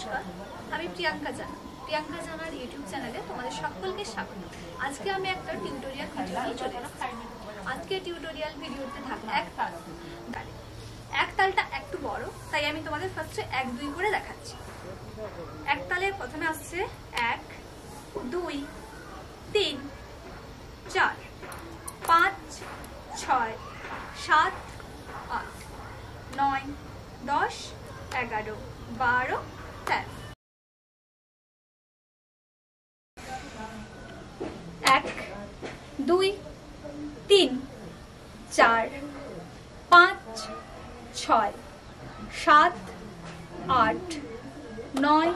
নমস্কার, আমি প্রিয়াঙ্কা জানার ইউটিউব চ্যানেলে তোমাদের সকলকে স্বাগত। আজকে আমি একটা টিউটোরিয়াল ভিডিও নিয়ে চলে এসেছি। আজকে টিউটোরিয়াল ভিডিওতে থাকবে এক তাল। এক তালটা একটু বড়, তাই আমি তোমাদের ফার্স্টে 1 2 করে দেখাচ্ছি। এক তালের প্রথমে আসছে 1 2 3 4 5 6 7 8 9 10 11 12 13। 1 2 3 4 5 6 7 8 9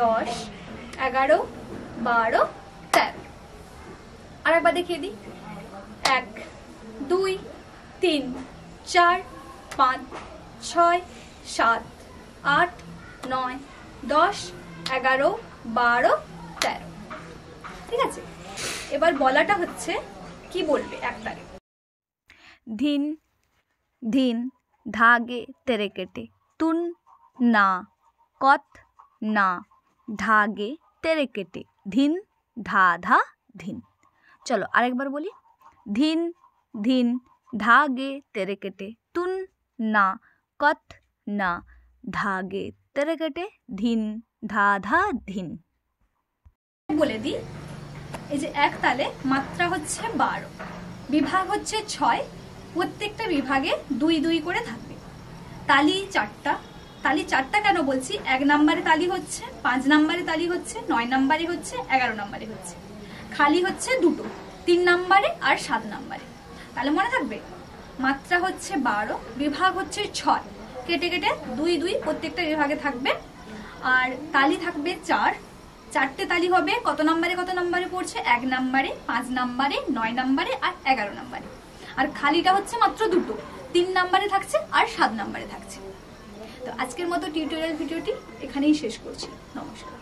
10 11 12 13। আরেকবার দেখিয়ে দিই। 1 2 3 4 5 6 7 8 9 10 11 12 13। ঠিক আছে, এবার বলাটা হচ্ছে কি বলবে একটারে। ধিন ধিন ধাগে তেরে কেটে তুন না কত না ধাগে তেরে কেটে ধিন ধা ধা ধিন। চলো আরেকবার বলি। ধিন ধিন ধাগে তেরে কেটে তুন না কত না ধাগে তেরে কেটে ধিন ধা ধা ধিন। বলে দিই, এই যে এক তালে মাত্রা হচ্ছে 12, বিভাগ হচ্ছে 6, প্রত্যেকটা বিভাগে 2 2 করে থাকবে। তালি 4টা। তালি 4টা কেন বলছি? 1 নম্বরে তালি হচ্ছে, 5 নম্বরে তালি হচ্ছে, 9 নম্বরে হচ্ছে, 11 নম্বরে হচ্ছে। খালি হচ্ছে 2টো, 3 নম্বরে আর 7 নম্বরে। তাহলে মনে থাকবে মাত্রা হচ্ছে 12, বিভাগ হচ্ছে 6, কেটে কেটে 2 2 প্রত্যেকটা বিভাগে থাকবে। আর তালি থাকবে 4টে তালি হবে কত নম্বরে পড়ছে? 1 নম্বরে, 5 নম্বরে, 9 নম্বরে আর 11 নম্বরে। আর খালিটা হচ্ছে মাত্র 2টো, 3 নম্বরে থাকছে আর 7 নম্বরে থাকছে। তো আজকের মতো টিউটোরিয়াল ভিডিওটি এখানেই শেষ করছি। নমস্কার।